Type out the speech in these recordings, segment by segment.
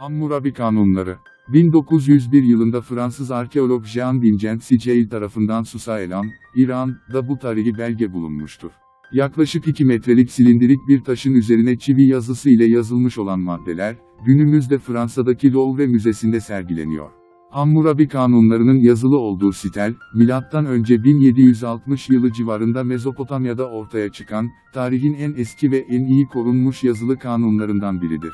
Hammurabi Kanunları 1901 yılında Fransız arkeolog Jean Vincent Sichel tarafından Susa-Elam, İran'da bu tarihi belge bulunmuştur. Yaklaşık 2 metrelik silindirik bir taşın üzerine çivi yazısı ile yazılmış olan maddeler, günümüzde Fransa'daki Louvre Müzesi'nde sergileniyor. Hammurabi Kanunlarının yazılı olduğu stel, M.Ö. 1760 yılı civarında Mezopotamya'da ortaya çıkan, tarihin en eski ve en iyi korunmuş yazılı kanunlarından biridir.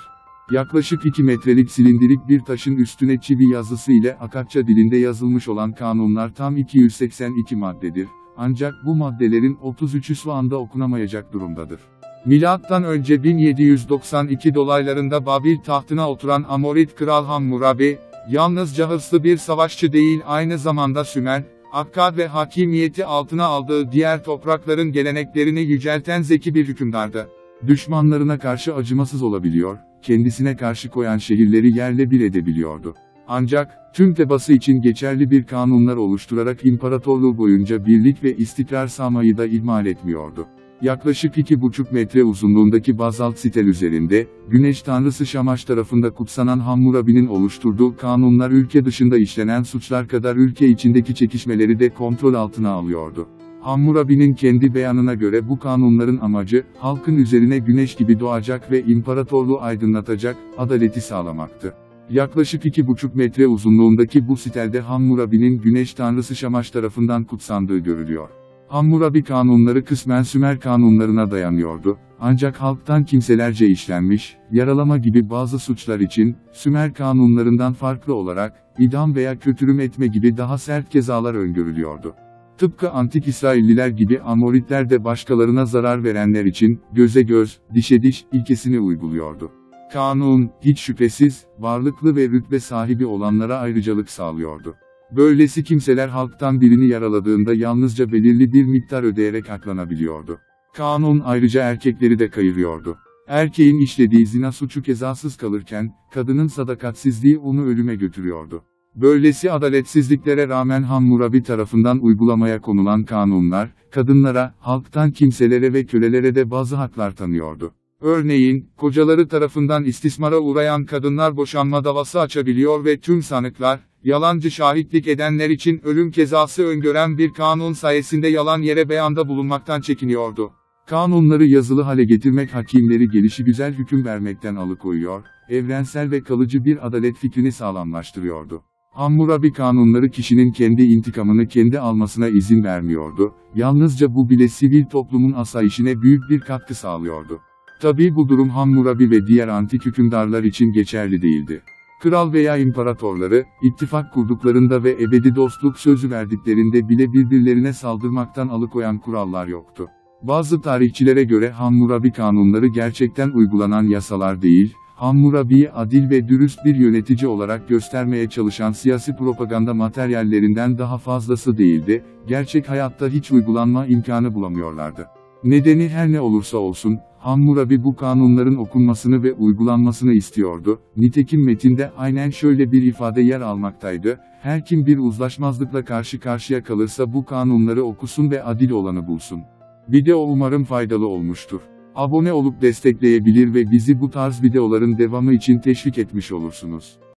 Yaklaşık 2 metrelik silindirik bir taşın üstüne çivi yazısı ile Akatça dilinde yazılmış olan kanunlar tam 282 maddedir. Ancak bu maddelerin 33'ü şu anda okunamayacak durumdadır. M.Ö. 1792 dolaylarında Babil tahtına oturan Amorit Kral Hammurabi, yalnızca hırslı bir savaşçı değil, aynı zamanda Sümer, Akkad ve hakimiyeti altına aldığı diğer toprakların geleneklerini yücelten zeki bir hükümdardı. Düşmanlarına karşı acımasız olabiliyor, kendisine karşı koyan şehirleri yerle bir edebiliyordu. Ancak, tüm tebası için geçerli bir kanunlar oluşturarak imparatorluğu boyunca birlik ve istikrar sağmayı da ihmal etmiyordu. Yaklaşık 2,5 metre uzunluğundaki bazalt stel üzerinde, Güneş Tanrısı Şamaş tarafında kutsanan Hammurabi'nin oluşturduğu kanunlar ülke dışında işlenen suçlar kadar ülke içindeki çekişmeleri de kontrol altına alıyordu. Hammurabi'nin kendi beyanına göre bu kanunların amacı, halkın üzerine güneş gibi doğacak ve imparatorluğu aydınlatacak, adaleti sağlamaktı. Yaklaşık 2,5 metre uzunluğundaki bu stelde Hammurabi'nin Güneş Tanrısı Şamaş tarafından kutsandığı görülüyor. Hammurabi kanunları kısmen Sümer kanunlarına dayanıyordu, ancak halktan kimselerce işlenmiş, yaralama gibi bazı suçlar için, Sümer kanunlarından farklı olarak, idam veya kötürüm etme gibi daha sert cezalar öngörülüyordu. Tıpkı antik İsrailliler gibi Amoritler de başkalarına zarar verenler için, göze göz, dişe diş ilkesini uyguluyordu. Kanun, hiç şüphesiz, varlıklı ve rütbe sahibi olanlara ayrıcalık sağlıyordu. Böylesi kimseler halktan birini yaraladığında yalnızca belirli bir miktar ödeyerek aklanabiliyordu. Kanun ayrıca erkekleri de kayırıyordu. Erkeğin işlediği zina suçu cezasız kalırken, kadının sadakatsizliği onu ölüme götürüyordu. Böylesi adaletsizliklere rağmen Hammurabi tarafından uygulamaya konulan kanunlar, kadınlara, halktan kimselere ve kölelere de bazı haklar tanıyordu. Örneğin, kocaları tarafından istismara uğrayan kadınlar boşanma davası açabiliyor ve tüm sanıklar, yalancı şahitlik edenler için ölüm cezası öngören bir kanun sayesinde yalan yere beyanda bulunmaktan çekiniyordu. Kanunları yazılı hale getirmek hakimleri gelişigüzel hüküm vermekten alıkoyuyor, evrensel ve kalıcı bir adalet fikrini sağlamlaştırıyordu. Hammurabi kanunları kişinin kendi intikamını kendi almasına izin vermiyordu, yalnızca bu bile sivil toplumun asayişine büyük bir katkı sağlıyordu. Tabii bu durum Hammurabi ve diğer antik hükümdarlar için geçerli değildi. Kral veya imparatorları, ittifak kurduklarında ve ebedi dostluk sözü verdiklerinde bile birbirlerine saldırmaktan alıkoyan kurallar yoktu. Bazı tarihçilere göre Hammurabi kanunları gerçekten uygulanan yasalar değil, Hammurabi'yi adil ve dürüst bir yönetici olarak göstermeye çalışan siyasi propaganda materyallerinden daha fazlası değildi, gerçek hayatta hiç uygulanma imkanı bulamıyorlardı. Nedeni her ne olursa olsun, Hammurabi bu kanunların okunmasını ve uygulanmasını istiyordu. Nitekim metinde aynen şöyle bir ifade yer almaktaydı: her kim bir uzlaşmazlıkla karşı karşıya kalırsa bu kanunları okusun ve adil olanı bulsun. Video umarım faydalı olmuştur. Abone olup destekleyebilir ve bizi bu tarz videoların devamı için teşvik etmiş olursunuz.